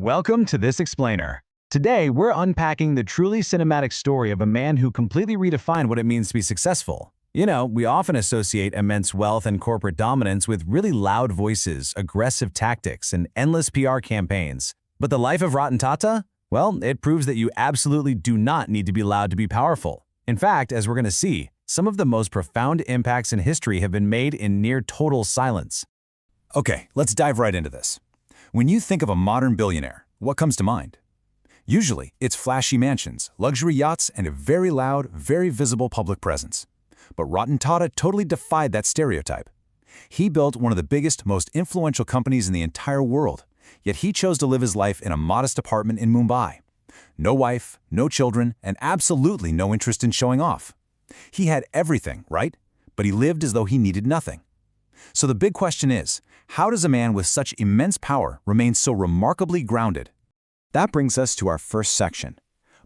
Welcome to This Explainer. Today, we're unpacking the truly cinematic story of a man who completely redefined what it means to be successful. You know, we often associate immense wealth and corporate dominance with really loud voices, aggressive tactics, and endless PR campaigns. But the life of Ratan Tata? Well, it proves that you absolutely do not need to be loud to be powerful. In fact, as we're going to see, some of the most profound impacts in history have been made in near total silence. Okay, let's dive right into this. When you think of a modern billionaire, what comes to mind? Usually, it's flashy mansions, luxury yachts, and a very loud, very visible public presence. But Ratan Tata totally defied that stereotype. He built one of the biggest, most influential companies in the entire world, yet he chose to live his life in a modest apartment in Mumbai. No wife, no children, and absolutely no interest in showing off. He had everything, right? But he lived as though he needed nothing. So the big question is, how does a man with such immense power remain so remarkably grounded? That brings us to our first section.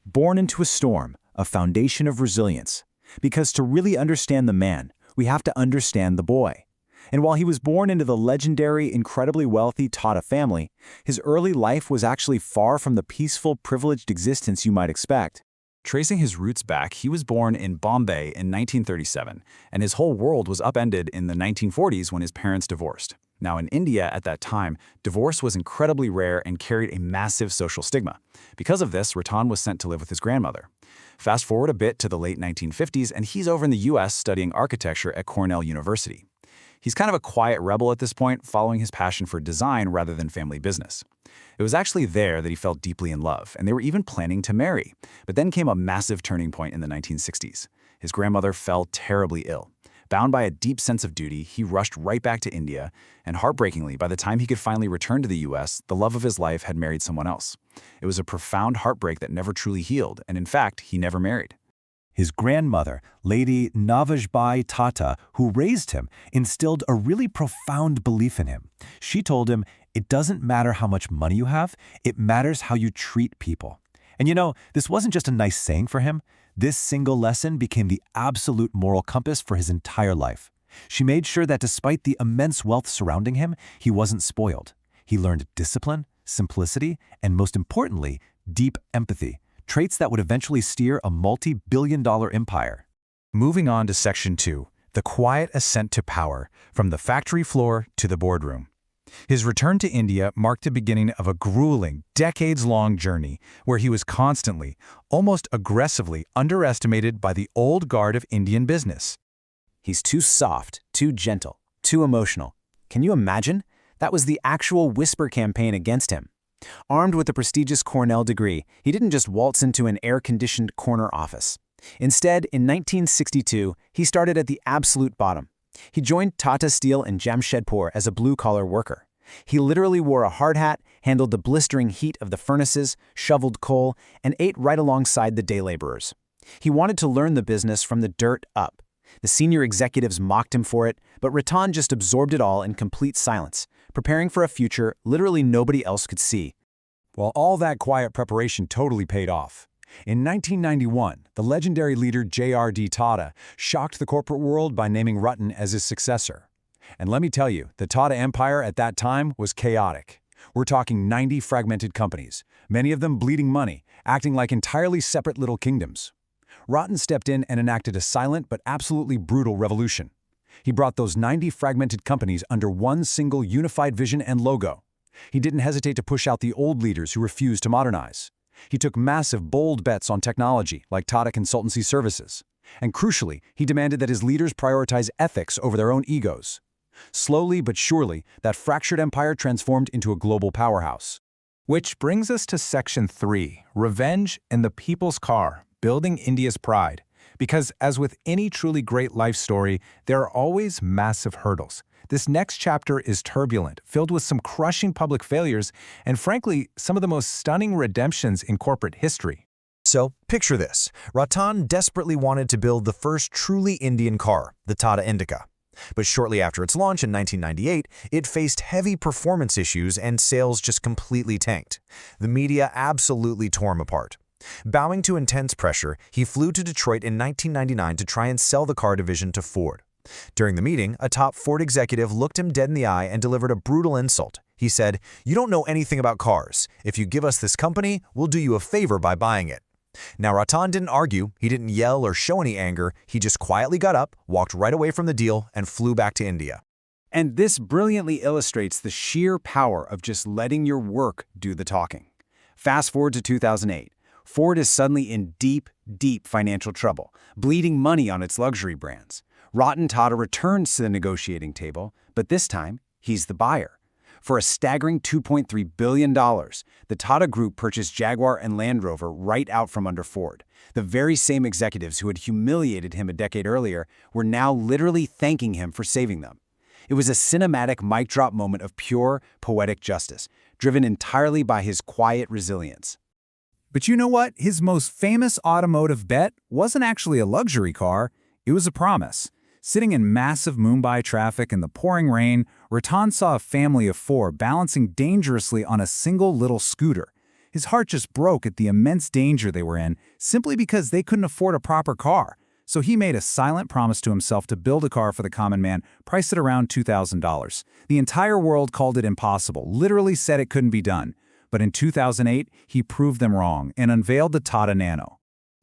Born into a storm, a foundation of resilience. Because to really understand the man, we have to understand the boy. And while he was born into the legendary, incredibly wealthy Tata family, his early life was actually far from the peaceful, privileged existence you might expect. Tracing his roots back, he was born in Bombay in 1937, and his whole world was upended in the 1940s when his parents divorced. Now, in India at that time, divorce was incredibly rare and carried a massive social stigma. Because of this, Ratan was sent to live with his grandmother. Fast forward a bit to the late 1950s, and he's over in the US studying architecture at Cornell University. He's kind of a quiet rebel at this point, following his passion for design rather than family business. It was actually there that he fell deeply in love, and they were even planning to marry. But then came a massive turning point in the 1960s. His grandmother fell terribly ill. Bound by a deep sense of duty, he rushed right back to India, and heartbreakingly, by the time he could finally return to the US, the love of his life had married someone else. It was a profound heartbreak that never truly healed, and in fact, he never married. His grandmother, Lady Navajbai Tata, who raised him, instilled a really profound belief in him. She told him, "It doesn't matter how much money you have, it matters how you treat people." And you know, this wasn't just a nice saying for him. This single lesson became the absolute moral compass for his entire life. She made sure that despite the immense wealth surrounding him, he wasn't spoiled. He learned discipline, simplicity, and most importantly, deep empathy, traits that would eventually steer a multi-billion-dollar empire. Moving on to Section 2, the quiet ascent to power, from the factory floor to the boardroom. His return to India marked the beginning of a grueling, decades-long journey where he was constantly, almost aggressively, underestimated by the old guard of Indian business. He's too soft, too gentle, too emotional. Can you imagine? That was the actual whisper campaign against him. Armed with a prestigious Cornell degree, he didn't just waltz into an air-conditioned corner office. Instead, in 1962, he started at the absolute bottom. He joined Tata Steel in Jamshedpur as a blue-collar worker. He literally wore a hard hat, handled the blistering heat of the furnaces, shoveled coal, and ate right alongside the day laborers. He wanted to learn the business from the dirt up. The senior executives mocked him for it, but Ratan just absorbed it all in complete silence, preparing for a future literally nobody else could see. Well, all that quiet preparation totally paid off. In 1991, the legendary leader J.R.D. Tata shocked the corporate world by naming Ratan as his successor. And let me tell you, the Tata Empire at that time was chaotic. We're talking 90 fragmented companies, many of them bleeding money, acting like entirely separate little kingdoms. Ratan stepped in and enacted a silent but absolutely brutal revolution. He brought those 90 fragmented companies under one single unified vision and logo. He didn't hesitate to push out the old leaders who refused to modernize. He took massive, bold bets on technology, like Tata Consultancy Services. And crucially, he demanded that his leaders prioritize ethics over their own egos. Slowly but surely, that fractured empire transformed into a global powerhouse. Which brings us to Section 3, Revenge and the People's Car, Building India's Pride. Because as with any truly great life story, there are always massive hurdles. This next chapter is turbulent, filled with some crushing public failures, and frankly, some of the most stunning redemptions in corporate history. So, picture this. Ratan desperately wanted to build the first truly Indian car, the Tata Indica. But shortly after its launch in 1998, it faced heavy performance issues and sales just completely tanked. The media absolutely tore him apart. Bowing to intense pressure, he flew to Detroit in 1999 to try and sell the car division to Ford. During the meeting, a top Ford executive looked him dead in the eye and delivered a brutal insult. He said, "You don't know anything about cars. If you give us this company, we'll do you a favor by buying it." Now, Ratan didn't argue, he didn't yell or show any anger, he just quietly got up, walked right away from the deal, and flew back to India. And this brilliantly illustrates the sheer power of just letting your work do the talking. Fast forward to 2008. Ford is suddenly in deep, deep financial trouble, bleeding money on its luxury brands. Ratan Tata returns to the negotiating table, but this time, he's the buyer. For a staggering $2.3 billion, the Tata Group purchased Jaguar and Land Rover right out from under Ford. The very same executives who had humiliated him a decade earlier were now literally thanking him for saving them. It was a cinematic mic-drop moment of pure, poetic justice, driven entirely by his quiet resilience. But you know what? His most famous automotive bet wasn't actually a luxury car, it was a promise. Sitting in massive Mumbai traffic in the pouring rain, Ratan saw a family of four balancing dangerously on a single little scooter. His heart just broke at the immense danger they were in simply because they couldn't afford a proper car. So he made a silent promise to himself to build a car for the common man, priced at around $2,000. The entire world called it impossible, literally said it couldn't be done. But in 2008, he proved them wrong and unveiled the Tata Nano.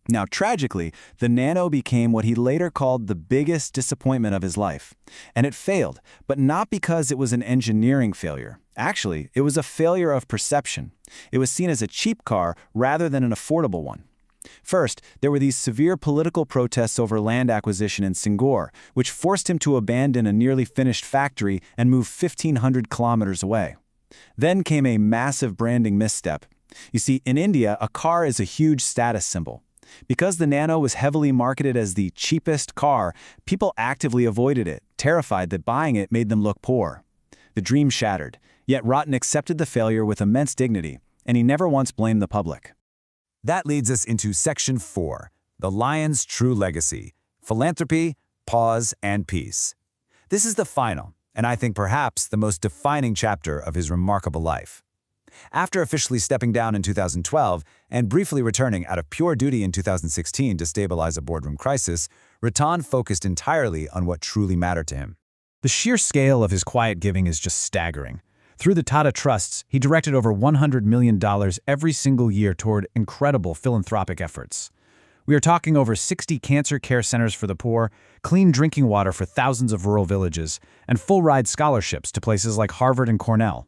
Now, tragically, the Nano became what he later called the biggest disappointment of his life. And it failed, but not because it was an engineering failure. Actually, it was a failure of perception. It was seen as a cheap car rather than an affordable one. First, there were these severe political protests over land acquisition in Singapore, which forced him to abandon a nearly finished factory and move 1,500 kilometers away. Then came a massive branding misstep. You see, in India, a car is a huge status symbol. Because the Nano was heavily marketed as the cheapest car, people actively avoided it, terrified that buying it made them look poor. The dream shattered, yet Ratan accepted the failure with immense dignity, and he never once blamed the public. That leads us into Section 4, The Lion's True Legacy, Philanthropy, Pause, and Peace. This is the final, and I think perhaps the most defining chapter of his remarkable life. After officially stepping down in 2012 and briefly returning out of pure duty in 2016 to stabilize a boardroom crisis, Ratan focused entirely on what truly mattered to him. The sheer scale of his quiet giving is just staggering. Through the Tata Trusts, he directed over $100 million every single year toward incredible philanthropic efforts. We are talking over 60 cancer care centers for the poor, clean drinking water for thousands of rural villages, and full-ride scholarships to places like Harvard and Cornell.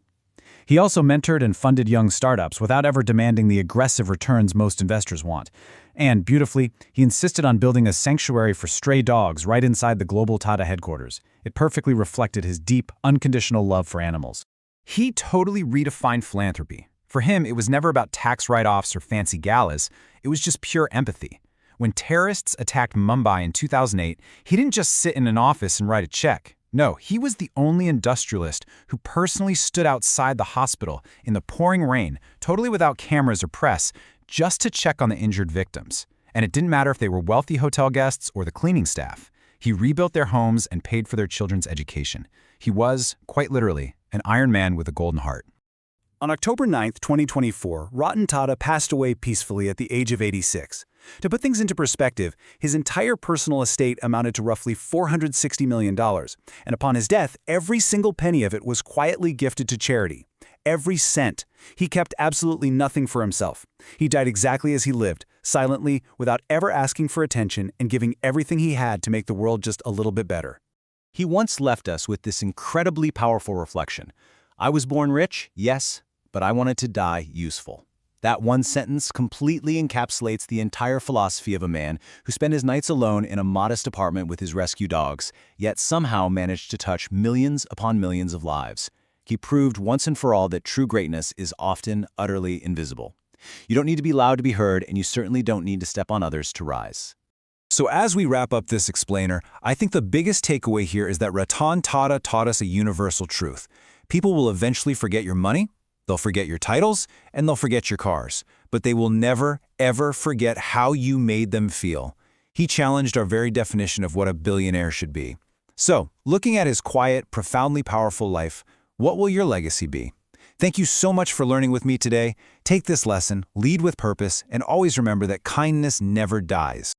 He also mentored and funded young startups without ever demanding the aggressive returns most investors want. And, beautifully, he insisted on building a sanctuary for stray dogs right inside the global Tata headquarters. It perfectly reflected his deep, unconditional love for animals. He totally redefined philanthropy. For him, it was never about tax write-offs or fancy galas. It was just pure empathy. When terrorists attacked Mumbai in 2008, he didn't just sit in an office and write a check. No, he was the only industrialist who personally stood outside the hospital in the pouring rain, totally without cameras or press, just to check on the injured victims. And it didn't matter if they were wealthy hotel guests or the cleaning staff. He rebuilt their homes and paid for their children's education. He was, quite literally, an Iron Man with a golden heart. On October 9, 2024, Ratan Tata passed away peacefully at the age of 86. To put things into perspective, his entire personal estate amounted to roughly $460 million, and upon his death, every single penny of it was quietly gifted to charity. Every cent. He kept absolutely nothing for himself. He died exactly as he lived, silently, without ever asking for attention, and giving everything he had to make the world just a little bit better. He once left us with this incredibly powerful reflection. I was born rich, yes, but I wanted to die useful. That one sentence completely encapsulates the entire philosophy of a man who spent his nights alone in a modest apartment with his rescue dogs, yet somehow managed to touch millions upon millions of lives. He proved once and for all that true greatness is often utterly invisible. You don't need to be loud to be heard, and you certainly don't need to step on others to rise. So as we wrap up this explainer, I think the biggest takeaway here is that Ratan Tata taught us a universal truth. People will eventually forget your money, they'll forget your titles, and they'll forget your cars. But they will never, ever forget how you made them feel. He challenged our very definition of what a billionaire should be. So, looking at his quiet, profoundly powerful life, what will your legacy be? Thank you so much for learning with me today. Take this lesson, lead with purpose, and always remember that kindness never dies.